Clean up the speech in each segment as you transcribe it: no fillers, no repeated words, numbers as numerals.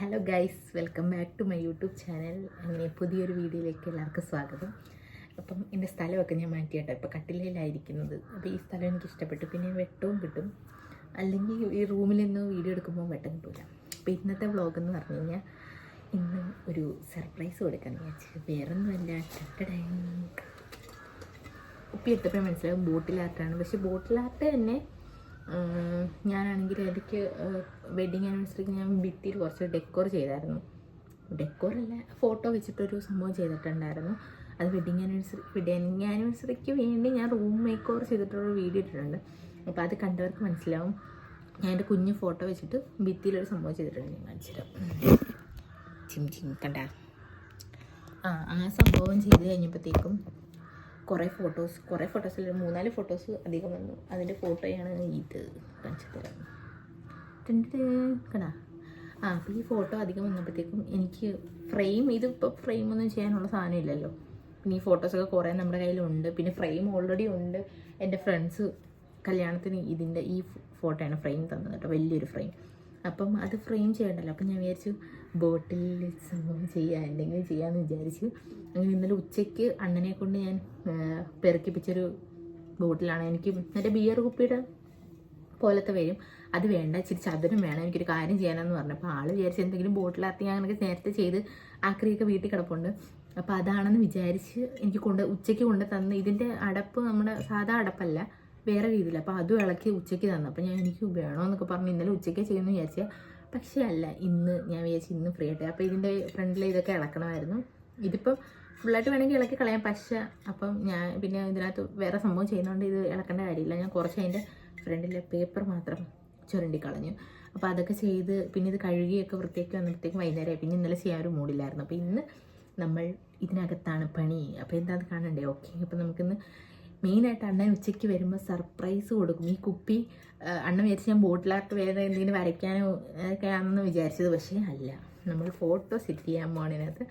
Hello guys, welcome back to my YouTube channel. അങ്ങനെ പുതിയൊരു വീഡിയോയിലേക്ക് എല്ലാവർക്കും സ്വാഗതം. അപ്പം എൻ്റെ സ്ഥലമൊക്കെ ഞാൻ മാറ്റിയിട്ടോ, ഇപ്പോൾ കട്ടിലയിലായിരിക്കുന്നത്. അപ്പോൾ ഈ സ്ഥലം എനിക്ക് ഇഷ്ടപ്പെട്ടു, പിന്നെ വെട്ടവും കിട്ടും. അല്ലെങ്കിൽ ഈ റൂമിൽ നിന്ന് വീഡിയോ എടുക്കുമ്പോൾ വെട്ടം കിട്ടില്ല. അപ്പോൾ ഇന്നത്തെ വ്ളോഗ് എന്ന് പറഞ്ഞു കഴിഞ്ഞാൽ ഇന്ന് ഒരു സർപ്രൈസ് കൊടുക്കാമെന്ന് വിചാരിച്ചു. വേറൊന്നുമല്ല, ഉപ്പി എടുത്തപ്പോൾ മനസ്സിലാവും ബോട്ടിൽ ആർട്ടാണ്. പക്ഷേ ബോട്ടിൽ ആർട്ട് തന്നെ ഞാനാണെങ്കിൽ എനിക്ക് വെഡ്ഡിങ് ആനിവേഴ്സറിക്ക് ഞാൻ ഭിത്തിയിൽ കുറച്ച് ഡെക്കോർ ചെയ്തായിരുന്നു. ഡെക്കോറല്ല, ഫോട്ടോ വെച്ചിട്ടൊരു സംഭവം ചെയ്തിട്ടുണ്ടായിരുന്നു. അത് വെഡ്ഡിങ് ആനിവേഴ്സറിക്ക് വേണ്ടി ഞാൻ റൂം മേക്ക് ഓവർ ചെയ്തിട്ടൊരു വീഡിയോ ഇട്ടിട്ടുണ്ട്. അപ്പോൾ അത് കണ്ടവർക്ക് മനസ്സിലാവും. ഞാൻ എൻ്റെ കുഞ്ഞ് ഫോട്ടോ വെച്ചിട്ട് ഭിത്തിയിലൊരു സംഭവം ചെയ്തിട്ടുണ്ട്. ഞാൻ കാണിച്ചിട്ട് കണ്ട ആ സംഭവം ചെയ്ത് കഴിഞ്ഞപ്പോഴത്തേക്കും കുറേ ഫോട്ടോസിൽ 3-4 ഫോട്ടോസ് അധികം വന്നു. അതിൻ്റെ ഫോട്ടോയാണ് ഇത് കാണിച്ചു തരാം. കടാ അപ്പോൾ ഈ ഫോട്ടോ അധികം വന്നപ്പോഴത്തേക്കും എനിക്ക് ഇതിപ്പോൾ ഫ്രെയിമൊന്നും ചെയ്യാനുള്ള സാധനം ഇല്ലല്ലോ. പിന്നെ ഈ ഫോട്ടോസൊക്കെ കുറേ നമ്മുടെ കയ്യിലുണ്ട്. പിന്നെ ഫ്രെയിം ഓൾറെഡി ഉണ്ട്. എൻ്റെ ഫ്രണ്ട്സ് കല്യാണത്തിന് ഈ ഫോട്ടോയാണ് ഫ്രെയിം തന്നത് കേട്ടോ, വലിയൊരു ഫ്രെയിം. അപ്പം അത് ഫ്രെയിം ചെയ്യണ്ടല്ലോ. അപ്പം ഞാൻ വിചാരിച്ചു ബോട്ടിൽ സംഭവം എന്തെങ്കിലും ചെയ്യാമെന്ന് വിചാരിച്ചു. അങ്ങനെ ഇന്നലെ ഉച്ചയ്ക്ക് അണ്ണനെ കൊണ്ട് ഞാൻ പെറുക്കിപ്പിച്ചൊരു ബോട്ടിലാണ്. എനിക്ക് എൻ്റെ ബിയർ കുപ്പിയുടെ പോലത്തെ വരും, അത് വേണ്ട, ഇച്ചിരി ചതുരം വേണം, എനിക്കൊരു കാര്യം ചെയ്യാനെന്ന് പറഞ്ഞപ്പോൾ ആൾ വിചാരിച്ച് എന്തെങ്കിലും ബോട്ടിലാർത്തി അങ്ങനെ നേരത്തെ ചെയ്ത് ആക്രിയൊക്കെ വീട്ടിൽ കിടപ്പുണ്ട്. അപ്പോൾ അതാണെന്ന് വിചാരിച്ച് എനിക്ക് ഉച്ചയ്ക്ക് കൊണ്ട് തന്ന്. ഇതിൻ്റെ അടപ്പ് നമ്മുടെ സാധാ അടപ്പല്ല, വേറെ രീതിയിൽ. അപ്പോൾ അതും ഇളക്കി ഉച്ചയ്ക്ക് തന്നു. അപ്പോൾ എനിക്ക് വേണമെന്നൊക്കെ പറഞ്ഞ് ഇന്നലെ ഉച്ചയ്ക്ക് ചെയ്യുമെന്ന് വിചാരിച്ചാൽ, പക്ഷേ അല്ല, ഇന്ന് ഞാൻ വിചാരിച്ചു ഇന്ന് ഫ്രീ ആയിട്ട്. അപ്പോൾ ഇതിൻ്റെ ഫ്രണ്ടിൽ ഇതൊക്കെ ഇളക്കണമായിരുന്നു. ഇതിപ്പം ഫുള്ളായിട്ട് വേണമെങ്കിൽ ഇളക്കി കളയാം, പക്ഷേ അപ്പം ഞാൻ പിന്നെ ഇതിനകത്ത് വേറെ സംഭവം ചെയ്യുന്നതുകൊണ്ട് ഇത് ഇളക്കേണ്ട കാര്യമില്ല. ഞാൻ കുറച്ച് അതിൻ്റെ ഫ്രണ്ടിലെ പേപ്പർ മാത്രം ചുരണ്ടി കളഞ്ഞു. അപ്പോൾ അതൊക്കെ ചെയ്ത് പിന്നെ ഇത് കഴുകിയൊക്കെ വൃത്തിയാക്കി വന്നപ്പോഴത്തേക്കും വൈകുന്നേരമായി. പിന്നെ ഇന്നലെ ചെയ്യാൻ ഒരു മൂഡില്ലായിരുന്നു. അപ്പോൾ ഇന്ന് നമ്മൾ ഇതിനകത്താണ് പണി. അപ്പോൾ എന്താണെന്ന് കാണണ്ടേ? ഓക്കെ, അപ്പോൾ നമുക്കിന്ന് മെയിനായിട്ട് അണ്ണൻ ഉച്ചയ്ക്ക് വരുമ്പോൾ സർപ്രൈസ് കൊടുക്കും. ഈ കുപ്പി അണ്ണൻ വിചാരിച്ച് ഞാൻ ബോട്ടിലാർട്ട് വേറെ എന്തെങ്കിലും വരയ്ക്കാനോ ഒക്കെ ആണെന്ന് വിചാരിച്ചത്, പക്ഷേ അല്ല, നമ്മൾ ഫോട്ടോ സെറ്റ് ചെയ്യാൻ പോകണതിനകത്ത്.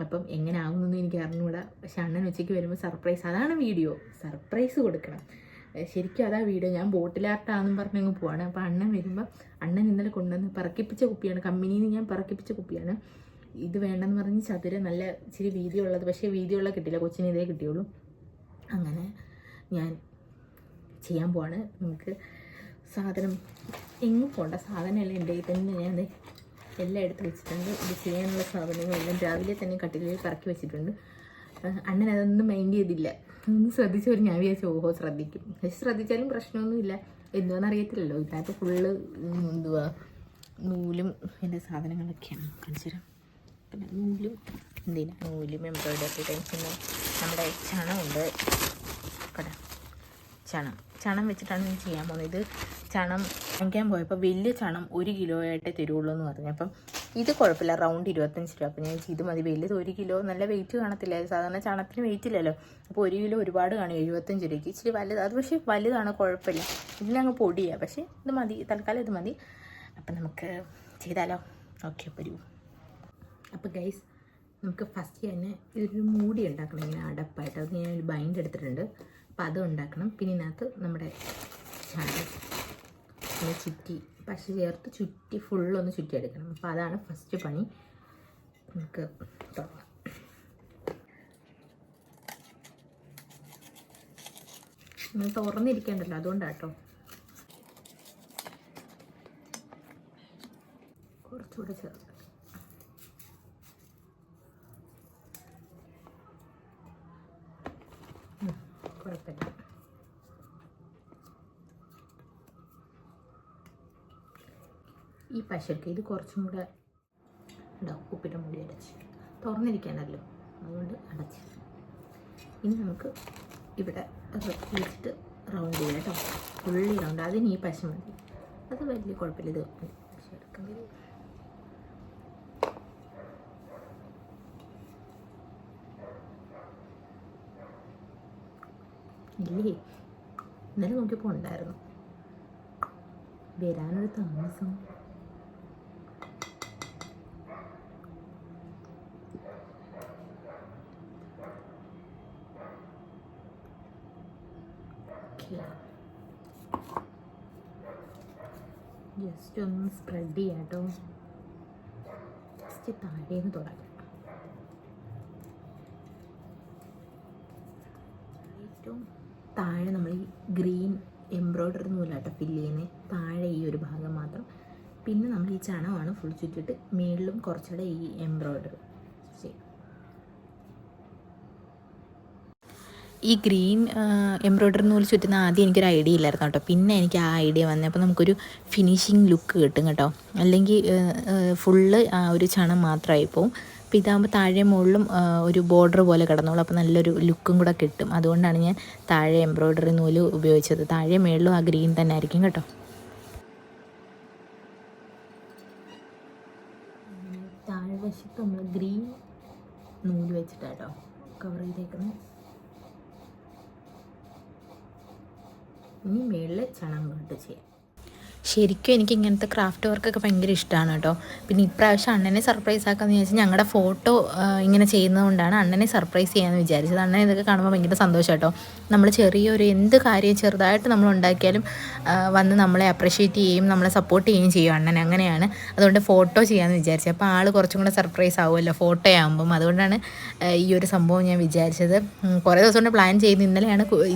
അപ്പം എങ്ങനെ ആകുമെന്നൊന്നും എനിക്ക് അറിഞ്ഞുകൂടാ. പക്ഷെ അണ്ണൻ ഉച്ചയ്ക്ക് വരുമ്പോൾ സർപ്രൈസ്, അതാണ് വീഡിയോ, സർപ്രൈസ് കൊടുക്കണം. ശരിക്കും അതാ വീഡിയോ. ഞാൻ ബോട്ടിലാർട്ടാണെന്നും പറഞ്ഞങ്ങ് പോവാണ്. അപ്പോൾ അണ്ണൻ വരുമ്പോൾ, അണ്ണൻ ഇന്നലെ കൊണ്ടുവന്ന് പറക്കിപ്പിച്ച കുപ്പിയാണ്, കമ്പനിയിൽ നിന്ന് ഞാൻ പറക്കിപ്പിച്ച കുപ്പിയാണ്. ഇത് വേണ്ടെന്ന് പറഞ്ഞ് ചതുരം നല്ല ഇച്ചിരി വീതിയുള്ളത്, പക്ഷേ വീതിയുള്ള കിട്ടില്ല, കൊച്ചിന് ഇതേ കിട്ടിയുള്ളൂ. അങ്ങനെ ഞാൻ ചെയ്യാൻ പോവാണ്. നമുക്ക് സാധനം എങ്ങും പോകണ്ട, സാധനമെല്ലാം എൻ്റെ കയ്യിൽ തന്നെ ഞാൻ എല്ലാം എടുത്ത് വെച്ചിട്ടുണ്ട്. ഇത് ചെയ്യാനുള്ള സാധനങ്ങളെല്ലാം രാവിലെ തന്നെ കട്ടിലിൽ കറക്കി വെച്ചിട്ടുണ്ട്. അണ്ണൻ അതൊന്നും മൈൻഡ് ചെയ്തില്ല, ഒന്ന് ശ്രദ്ധിച്ചവർ. ഞാൻ വിചാരിച്ചു ഓഹോ ശ്രദ്ധിക്കും, പക്ഷെ ശ്രദ്ധിച്ചാലും പ്രശ്നമൊന്നുമില്ല. എന്താണെന്ന് അറിയത്തില്ലല്ലോ. ഇതിനകത്ത് ഫുള്ള് നൂലും എൻ്റെ സാധനങ്ങളൊക്കെയാണ്. കാണിച്ചു തരാം. പിന്നെ നൂലും എംബ്രോയിഡറി ടൈംസ്, നമ്മുടെ ചണമുണ്ട് കട. ചണം വെച്ചിട്ടാണ് ഞാൻ ചെയ്യാൻ പോകുന്നത്. ഇത് ചണം വാങ്ങിക്കാൻ പോയപ്പോൾ വലിയ ചണം 1 കിലോ ആയിട്ടേ തരുള്ളൂ എന്ന് പറഞ്ഞു. അപ്പം ഇത് കുഴപ്പമില്ല, റൗണ്ട് 25 രൂപ. അപ്പോൾ ഞാൻ ഇത് മതി. വലുത് 1 കിലോ, നല്ല വെയിറ്റ് കാണത്തില്ല, സാധാരണ ചണത്തിന് വെയിറ്റ് ഇല്ലല്ലോ. അപ്പോൾ 1 കിലോ ഒരുപാട് കാണും, 75 രൂപയ്ക്ക്. ഇച്ചിരി വലുത്, അത് പക്ഷേ വലുതാണ്, കുഴപ്പമില്ല. ഇതിനങ്ങ് പൊടിയാണ്, പക്ഷേ ഇത് മതി, തൽക്കാലം ഇത് മതി. അപ്പം നമുക്ക് ചെയ്താലോ? ഓക്കെ, വരൂ. അപ്പോൾ ഗൈസ്, നമുക്ക് ഫസ്റ്റ് തന്നെ ഇതൊരു മൂടി ഉണ്ടാക്കണം, ഇങ്ങനെ അടപ്പായിട്ട്. അത് ഞാൻ ഒരു ബൈൻഡ് എടുത്തിട്ടുണ്ട്. അപ്പോൾ അത് ഉണ്ടാക്കണം. പിന്നെ ഇതിനകത്ത് നമ്മുടെ ചാണകം ചുറ്റി പശ ചേർത്ത് ചുറ്റി ഫുള്ളൊന്ന് ചുറ്റി എടുക്കണം. അപ്പോൾ അതാണ് ഫസ്റ്റ് പണി. നമുക്ക് തുടങ്ങാം. തുറന്നിരിക്കേണ്ടല്ലോ, അതുകൊണ്ടാണ് കേട്ടോ. കുറച്ചുകൂടെ ചേർത്ത് കുഴപ്പമില്ല. ഈ പശക്ക് ഇത് കുറച്ചും കൂടെ ഉണ്ടാവും. ഉപ്പിട്ട മുടി അടച്ച് തുറന്നിരിക്കാനല്ലോ, അതുകൊണ്ട് അടച്ച്. ഇനി നമുക്ക് ഇവിടെ വെച്ചിട്ട് റൗണ്ട് ചെയ്യാം കേട്ടോ, ഫുള്ളി റൗണ്ട്. അതിന് ഈ പശ മതി, അത് വലിയ കുഴപ്പമില്ല. ഇത് പശ എടുക്കുന്നത് ഇല്ലേ, ഇന്നലെ നോക്കിയപ്പോൾ ഉണ്ടായിരുന്നു. വരാനൊരു താമസം. ജസ്റ്റ് ഒന്ന് സ്പ്രെഡ് ചെയ്യാം കേട്ടോ. ഫസ്റ്റ് താഴേന്ന് തുടങ്ങാം. ഏറ്റവും താഴെ നമ്മൾ ഈ ഗ്രീൻ എംബ്രോയ്ഡറി നൂലാട്ടോ ഫില്ല് ചെയ്യുന്നത്, താഴെ ഈ ഒരു ഭാഗം മാത്രം. പിന്നെ നമ്മൾ ഈ ചണമാണ് ഫുൾ ചുറ്റിട്ട് മേളിലും കുറച്ചുകൂടെ ഈ എംബ്രോയ്ഡറി ചെയ്യും. ഈ ഗ്രീൻ എംബ്രോയ്ഡറി നൂല് ചുറ്റുന്ന ആദ്യം എനിക്കൊരു ഐഡിയ ഇല്ലായിരുന്നു കേട്ടോ. പിന്നെ എനിക്ക് ആ ഐഡിയ വന്നത് അപ്പോൾ നമുക്കൊരു ഫിനിഷിങ് ലുക്ക് കിട്ടും കേട്ടോ. അല്ലെങ്കിൽ ഫുള്ള് ആ ഒരു ചണം മാത്രമായി പോവും. അപ്പോൾ ഇതാകുമ്പോൾ താഴെ മുകളിലും ഒരു ബോർഡർ പോലെ കിടന്നോളൂ. അപ്പോൾ നല്ലൊരു ലുക്കും കൂടെ കിട്ടും. അതുകൊണ്ടാണ് ഞാൻ താഴെ എംബ്രോയ്ഡറി നൂല് ഉപയോഗിച്ചത്. താഴെ മുകളിലും ആ ഗ്രീൻ തന്നെ ആയിരിക്കും കേട്ടോ. താഴ്വശത്ത് നമ്മൾ ഗ്രീൻ നൂല് വെച്ചിട്ടാട്ടോ കവർ ചെയ്തേക്കുന്നത്. ഇനി മേളിൽ ചണം കൊണ്ട് ചെയ്യാം. ശരിക്കും എനിക്ക് ഇങ്ങനത്തെ ക്രാഫ്റ്റ് വർക്കൊക്കെ ഭയങ്കര ഇഷ്ടമാണ് കേട്ടോ. പിന്നെ ഇപ്രാവശ്യം അണ്ണനെ സർപ്രൈസ് ആക്കാമെന്ന് വിചാരിച്ചാൽ ഞങ്ങളുടെ ഫോട്ടോ ഇങ്ങനെ ചെയ്യുന്നതുകൊണ്ടാണ് അണ്ണനെ സർപ്രൈസ് ചെയ്യാമെന്ന് വിചാരിച്ചത്. അണ്ണൻ ഇതൊക്കെ കാണുമ്പോൾ ഭയങ്കര സന്തോഷം കേട്ടോ. നമ്മൾ ചെറിയൊരു എന്ത് കാര്യം ചെറുതായിട്ട് നമ്മൾ ഉണ്ടാക്കിയാലും വന്ന് നമ്മളെ അപ്രിഷ്യേറ്റ് ചെയ്യുകയും നമ്മളെ സപ്പോർട്ട് ചെയ്യുകയും ചെയ്യും അണ്ണൻ. അങ്ങനെയാണ്. അതുകൊണ്ട് ഫോട്ടോ ചെയ്യാമെന്ന് വിചാരിച്ചത്. അപ്പോൾ ആൾ കുറച്ചും കൂടെ സർപ്രൈസ് ആവുമല്ലോ ഫോട്ടോ ആകുമ്പം. അതുകൊണ്ടാണ് ഈ ഒരു സംഭവം ഞാൻ വിചാരിച്ചത്. കുറേ ദിവസം കൊണ്ട് പ്ലാൻ ചെയ്ത്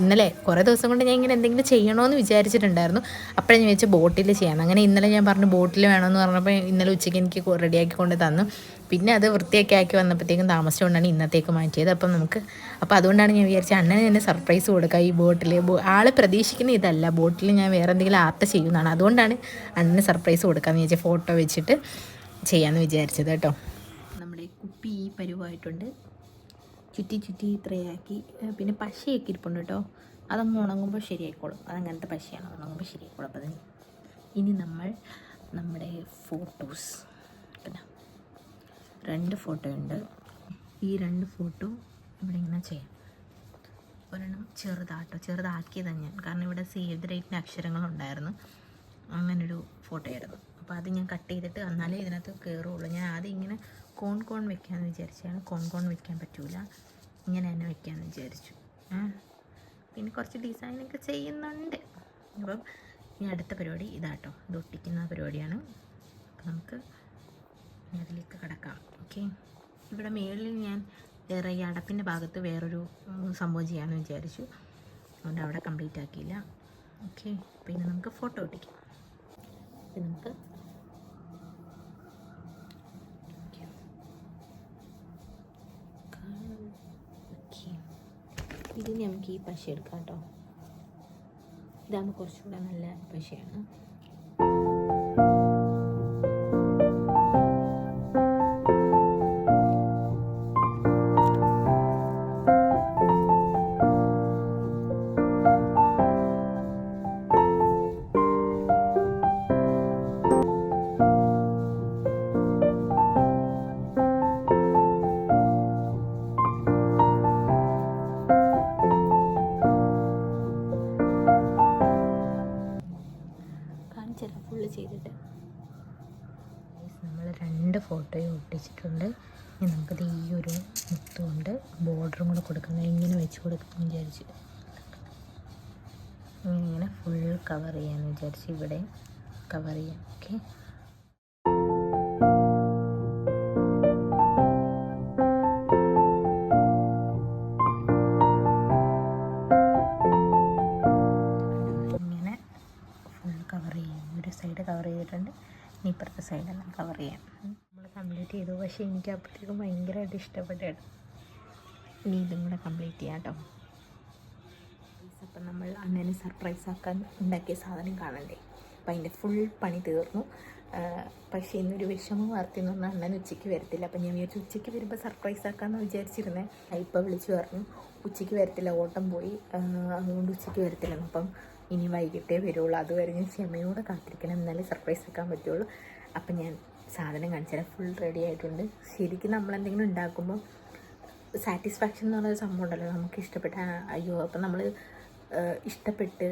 ഇന്നലെ കുറേ ദിവസം കൊണ്ട് ഞാൻ ഇങ്ങനെ എന്തെങ്കിലും ചെയ്യണമെന്ന് വിചാരിച്ചിട്ടുണ്ടായിരുന്നു. അപ്പോഴേ ഞാൻ വെച്ച് ബോട്ടിൽ ചെയ്യാം. അങ്ങനെ ഇന്നലെ ഞാൻ പറഞ്ഞു ബോട്ടിൽ വേണമെന്ന് പറഞ്ഞപ്പോൾ ഇന്നലെ ഉച്ചയ്ക്ക് എനിക്ക് റെഡിയാക്കി കൊണ്ട് തന്നു. പിന്നെ അത് വൃത്തിയൊക്കെ ആക്കി വന്നപ്പോഴത്തേക്കും താമസിച്ചുകൊണ്ടാണ് ഇന്നത്തേക്ക് മാറ്റിയത്. അപ്പോൾ അതുകൊണ്ടാണ് ഞാൻ വിചാരിച്ചത് അണ്ണന് തന്നെ സർപ്രൈസ് കൊടുക്കുക. ഈ ബോട്ടിൽ ആൾ പ്രതീക്ഷിക്കുന്ന ഇതല്ല, ബോട്ടിൽ ഞാൻ വേറെ എന്തെങ്കിലും ആർട്ട് ചെയ്യുന്നതാണ്. അതുകൊണ്ടാണ് അണ്ണന് സർപ്രൈസ് കൊടുക്കാമെന്ന് വിചാരിച്ചാൽ ഫോട്ടോ വെച്ചിട്ട് ചെയ്യാമെന്ന് വിചാരിച്ചത് കേട്ടോ. നമ്മുടെ കുപ്പി ഈ പരുവായിട്ടുണ്ട്. ചുറ്റി ഇത്രയാക്കി. പിന്നെ പശയൊക്കെ ഇരിപ്പുണ്ട് കേട്ടോ. അതങ്ങ് ഉണങ്ങുമ്പോൾ ശരിയായിക്കോളും. അതങ്ങനത്തെ പശയാണ്, ഉണങ്ങുമ്പോൾ ശരിയായിക്കോളും. അപ്പോൾ അതിന് ഇനി നമ്മൾ നമ്മുടെ ഫോട്ടോസ്, പിന്നെ 2 ഫോട്ടോ ഉണ്ട്. ഈ 2 ഫോട്ടോ ഇവിടെ ഇങ്ങനെ ചെയ്യാം. ഒരെണ്ണം ചെറുതാക്കിയതാണ് ഞാൻ. കാരണം ഇവിടെ സേവ് ദ ഡേറ്റിൻ്റെ അക്ഷരങ്ങളുണ്ടായിരുന്നു. അങ്ങനൊരു ഫോട്ടോ ആയിരുന്നു. അപ്പോൾ അത് ഞാൻ കട്ട് ചെയ്തിട്ട് എന്നാലേ ഇതിനകത്ത് കയറുള്ളൂ. ഞാൻ ആദ്യം ഇങ്ങനെ കോൺ വെക്കാമെന്ന് വിചാരിച്ചാണ്. കോൺ വെക്കാൻ പറ്റൂല, ഇങ്ങനെ തന്നെ വെക്കാമെന്ന് വിചാരിച്ചു. പിന്നെ കുറച്ച് ഡിസൈനൊക്കെ ചെയ്യുന്നുണ്ട്. അപ്പം ഇനി അടുത്ത പരിപാടി ഇതാട്ടോ, ഇത് ഒട്ടിക്കുന്ന പരിപാടിയാണ്. അപ്പം നമുക്ക് അതിലേക്ക് കിടക്കാം. ഓക്കെ. ഇവിടെ മേളിൽ ഞാൻ വേറെ ഈ അടപ്പിൻ്റെ ഭാഗത്ത് വേറൊരു സംഭവം ചെയ്യാമെന്ന് വിചാരിച്ചു. അതുകൊണ്ട് അവിടെ കംപ്ലീറ്റ് ആക്കിയില്ല. ഓക്കെ. പിന്നെ നമുക്ക് ഫോട്ടോ ഒട്ടിക്കാം. നമുക്ക് ഇതിന് നമുക്ക് ഈ പശ എടുക്കാം കേട്ടോ. ഇതാകുമ്പോൾ കുറച്ചുകൂടെ നല്ല പശയാണ്. ഫുള്ള് ചെയ്തിട്ട് നമ്മൾ 2 ഫോട്ടോയും ഒട്ടിച്ചിട്ടുണ്ട്. ഇനി നമുക്കത് ഈ ഒരു മുത്തുകൊണ്ട് ബോർഡറും കൂടെ കൊടുക്കുന്നത് ഇങ്ങനെ വെച്ച് കൊടുക്കാമെന്ന് വിചാരിച്ചു. ഇങ്ങനെ ഫുൾ കവർ ചെയ്യാമെന്ന് വിചാരിച്ചു. ഇവിടെ കവർ ചെയ്യാം. ഓക്കെ. കവർ ചെയ്തിട്ടുണ്ട്. ഇനി ഇപ്പുറത്തെ സൈഡെല്ലാം കവർ ചെയ്യാം. നമ്മൾ കംപ്ലീറ്റ് ചെയ്തു. പക്ഷേ എനിക്ക് അപ്പോഴത്തേക്കും ഭയങ്കരമായിട്ട് ഇഷ്ടപ്പെട്ടാണ്. ഇനി ഇതും കൂടെ കംപ്ലീറ്റ് ചെയ്യാം കേട്ടോ. അപ്പം നമ്മൾ അങ്ങനെ സർപ്രൈസ് ആക്കാൻ ഉണ്ടാക്കിയ സാധനം കാണണ്ടേ. അപ്പം അതിൻ്റെ ഫുൾ പണി തീർന്നു. പക്ഷേ ഇന്നൊരു വിഷമം വാർത്തയെന്ന് പറഞ്ഞാൽ അണ്ണൻ ഉച്ചയ്ക്ക് വരത്തില്ല. അപ്പം ഞാൻ വിചാരിച്ചു ഉച്ചയ്ക്ക് വരുമ്പോൾ സർപ്രൈസ് ആക്കാമെന്ന് വിചാരിച്ചിരുന്നേ. ഇപ്പോൾ വിളിച്ചു പറഞ്ഞു ഉച്ചയ്ക്ക് വരത്തില്ല, ഓട്ടം പോയി, അതുകൊണ്ട് ഉച്ചയ്ക്ക് വരത്തില്ലെന്ന്. അപ്പം ഇനി വൈകിട്ടേ വരുള്ളൂ. അതുവരെ ഞാൻ ക്ഷമയോടെ കാത്തിരിക്കണം, എന്നാലേ സർപ്രൈസ് ആക്കാൻ പറ്റുള്ളൂ. അപ്പം ഞാൻ സാധനം കാണിച്ചാൽ ഫുൾ റെഡി ആയിട്ടുണ്ട്. ശരിക്കും നമ്മളെന്തെങ്കിലും ഉണ്ടാക്കുമ്പോൾ സാറ്റിസ്ഫാക്ഷൻ എന്ന് പറയുന്ന സംഭവം ഉണ്ടല്ലോ, നമുക്ക് ഇഷ്ടപ്പെട്ട അയ്യോ അപ്പം നമ്മൾ ഇഷ്ടപ്പെട്ട്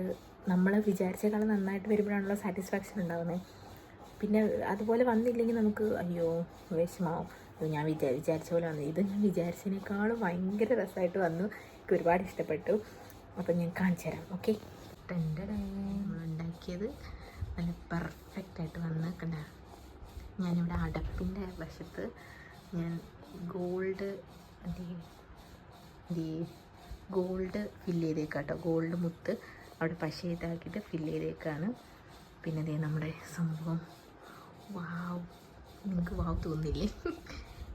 നമ്മൾ വിചാരിച്ചേക്കാളും നന്നായിട്ട് വരുമ്പോഴാണല്ലോ സാറ്റിസ്ഫാക്ഷൻ ഉണ്ടാകുന്നത്. പിന്നെ അതുപോലെ വന്നില്ലെങ്കിൽ നമുക്ക് അയ്യോ വിഷമാവും. ഞാൻ വിചാരിച്ച പോലെ വന്നു. ഇത് ഞാൻ വിചാരിച്ചതിനേക്കാളും ഭയങ്കര രസമായിട്ട് വന്നു. എനിക്ക് ഒരുപാട് ഇഷ്ടപ്പെട്ടു. അപ്പം ഞാൻ കാണിച്ചു തരാം. ഓക്കെ. നമ്മളുണ്ടാക്കിയത് നല്ല പെർഫെക്റ്റായിട്ട് വന്നേക്കണ്ട. ഞാനിവിടെ അടപ്പിൻ്റെ വശത്ത് ഞാൻ ഗോൾഡ് ഫില്ല് ചെയ്തേക്കാം കേട്ടോ. ഗോൾഡ് മുത്ത് അവിടെ പശ ഇതാക്കിയിട്ട് ഫില്ല് ചെയ്തേക്കാണ്. പിന്നെ അതേ നമ്മുടെ സംഭവം വാവ്, നിങ്ങൾക്ക് വാവ് തോന്നില്ലേ?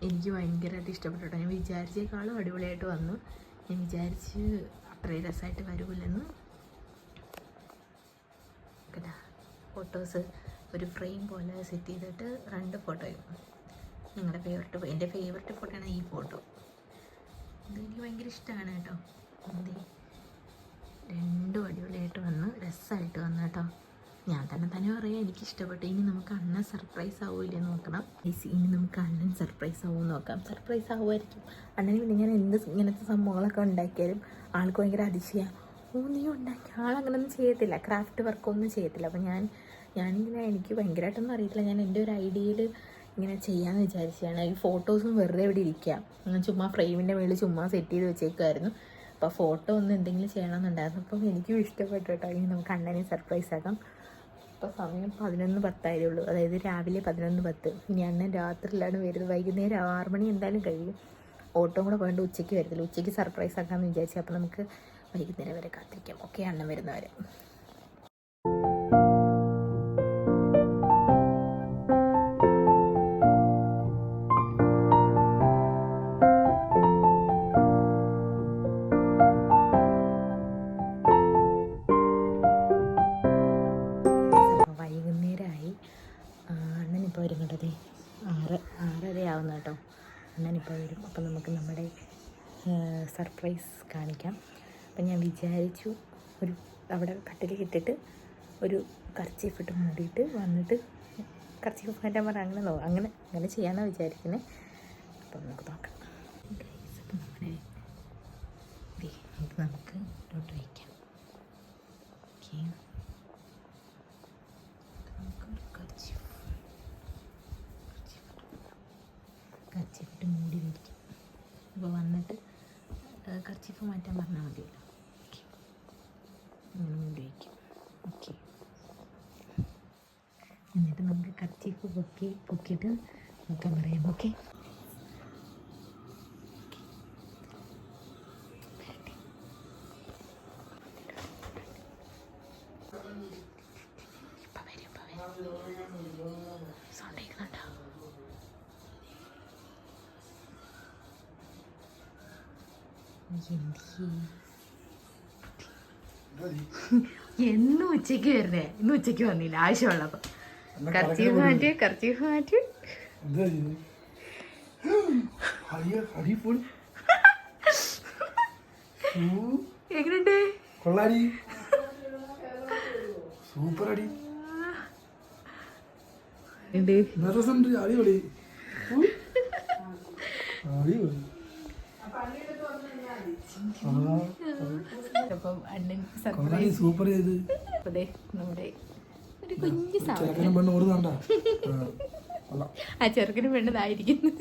എനിക്ക് ഭയങ്കരമായിട്ട് ഇഷ്ടപ്പെട്ടു കേട്ടോ. ഞാൻ വിചാരിച്ചേക്കാളും അടിപൊളിയായിട്ട് വന്നു. ഞാൻ വിചാരിച്ച് അത്രയും രസമായിട്ട് വരുമില്ലെന്ന്. കേട്ടാ ഫോട്ടോസ് ഒരു ഫ്രെയിം പോലെ സെറ്റ് ചെയ്തിട്ട് 2 ഫോട്ടോയും നിങ്ങളുടെ എൻ്റെ ഫേവററ്റ് ഫോട്ടോയാണ് ഈ ഫോട്ടോ. ഇതെനിക്ക് ഭയങ്കര ഇഷ്ടമാണ് കേട്ടോ. എന്തേ 2 അടിപൊളിയായിട്ട് വന്ന് രസമായിട്ട് വന്നു കേട്ടോ. ഞാൻ തന്നെ പറയാം എനിക്കിഷ്ടപ്പെട്ടു. ഇനി നമുക്ക് അണ്ണൻ സർപ്രൈസ് ആവില്ലേ നോക്കണം. ഇനി നമുക്ക് അണ്ണൻ സർപ്രൈസ് ആവുമെന്ന് നോക്കാം. സർപ്രൈസ് ആവുമായിരിക്കും. അണ്ണന് പിന്നെ ഞാൻ ഇങ്ങനത്തെ സംഭവങ്ങളൊക്കെ ഉണ്ടാക്കിയാലും ആൾക്ക് ഭയങ്കര അതിശയം. നീ ഉണ്ടാക്കി ആളങ്ങനൊന്നും ചെയ്യത്തില്ല, ക്രാഫ്റ്റ് വർക്കൊന്നും ചെയ്യത്തില്ല. അപ്പം ഞാനിങ്ങനെ എനിക്ക് ഭയങ്കരമായിട്ടൊന്നും അറിയത്തില്ല. ഞാൻ എൻ്റെ ഒരു ഐഡിയയിൽ ഇങ്ങനെ ചെയ്യാമെന്ന് വിചാരിച്ചതാണ്. ഈ ഫോട്ടോസും വെറുതെ ഇവിടെ ഇരിക്കുക. ഞാൻ ചുമ്മാ ഫ്രെയിമിൻ്റെ മുകളിൽ ചുമ്മാ സെറ്റ് ചെയ്ത് വെച്ചേക്കുമായിരുന്നു. അപ്പോൾ ഫോട്ടോ ഒന്ന് എന്തെങ്കിലും ചെയ്യണമെന്നുണ്ടായിരുന്നു. അപ്പം എനിക്കും ഇഷ്ടപ്പെട്ടു കേട്ടോ. ഇനി നമുക്ക് അണ്ണനെ സർപ്രൈസ് ആക്കാം. ഇപ്പോൾ സമയം 11:10 ഉള്ളൂ, അതായത് രാവിലെ 11:10. ഇനി അണ്ണൻ രാത്രിയിലാണ് വരുന്നത്. വൈകുന്നേരം 6 മണി എന്തായാലും കഴിയും. ഓട്ടോ കൂടെ പോയിട്ട് ഉച്ചയ്ക്ക് വരത്തില്ല. ഉച്ചയ്ക്ക് സർപ്രൈസ് ആക്കാമെന്ന് വിചാരിച്ചു. അപ്പോൾ നമുക്ക് വൈകുന്നേരം വരെ കാത്തിരിക്കാം. ഓക്കെ, അണ്ണൻ വരുന്നവരെ. വൈകുന്നേരമായി. അണ്ണനിപ്പോൾ വരും കേട്ടോ. 6:30 ആവുന്ന കേട്ടോ. അണ്ണനിപ്പോൾ വരും. അപ്പം നമുക്ക് നമ്മുടെ സർപ്രൈസ് കാണിക്കാം. അപ്പം ഞാൻ വിചാരിച്ചു ഒരു അവിടെ കട്ടിലേക്ക് ഇട്ടിട്ട് ഒരു കർച്ചീഫ് ഇട്ട് മൂടിയിട്ട് വന്നിട്ട് കർച്ചീഫ് മാറ്റാൻ പറഞ്ഞാൽ അങ്ങനെ ചെയ്യാമെന്നാണ് വിചാരിക്കുന്നത്. അപ്പം നമുക്ക് നോക്കാം. അപ്പം നമുക്ക് ഇട്ടോട്ട് വയ്ക്കാം. ഓക്കെ, കർച്ചീഫിട്ട് മൂടി വയ്ക്കും. അപ്പോൾ വന്നിട്ട് കർച്ചീഫ് മാറ്റാൻ പറഞ്ഞാൽ മതിയല്ലോ. ഓക്കെ, അങ്ങനെ മൂടി വയ്ക്കും. ഓക്കെ, എന്നിട്ട് നമുക്ക് കർച്ചീഫ് പൊക്കിയിട്ട് നോക്കാൻ പറയാം. ഓക്കെ, സൗണ്ട് കേൾക്കുന്നുണ്ടോ? എന്നും ഉച്ചയ്ക്ക് വരുന്നേ, ഇന്ന് ഉച്ചയ്ക്ക് വന്നില്ല. ആവശ്യമുള്ളപ്പോ കർച്ചീഫ് മാറ്റി എങ്ങനെയുണ്ട്? സൂപ്പർ അടി. സൂപ്പർ ചെയ്ത് നമ്മുടെ ഒരു കുഞ്ഞു സാധനം ആ ചെറുക്കനും വേണ്ടതായിരിക്കുന്നു.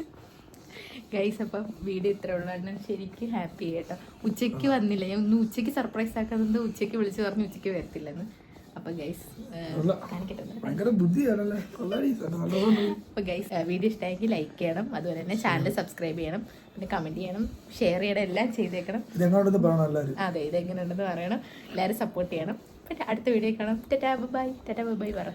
ഗൈസ്, അപ്പം വീഡിയോ ഇത്ര ഉള്ളതാണ്. ശരിക്കും ഹാപ്പി കേട്ടോ. ഉച്ചയ്ക്ക് വന്നില്ല. ഞാൻ ഒന്ന് ഉച്ചയ്ക്ക് സർപ്രൈസ് ആക്കാതെ ഉച്ചയ്ക്ക് വിളിച്ച് പറഞ്ഞു ഉച്ചയ്ക്ക് വരത്തില്ലെന്ന്. അപ്പൊ ഗൈസ് വീഡിയോ ഇഷ്ടമായെങ്കിൽ ലൈക്ക് ചെയ്യണം. അതുപോലെ തന്നെ ചാനൽ സബ്സ്ക്രൈബ് ചെയ്യണം. പിന്നെ കമന്റ് ചെയ്യണം, ഷെയർ ചെയ്യണം, എല്ലാം ചെയ്തേക്കണം. അതെ, ഇതെങ്ങനെയുണ്ടെന്ന് പറയണം. എല്ലാവരും സപ്പോർട്ട് ചെയ്യണം. പിന്നെ അടുത്ത വീഡിയോ കാണാം. Tata bye. പറ.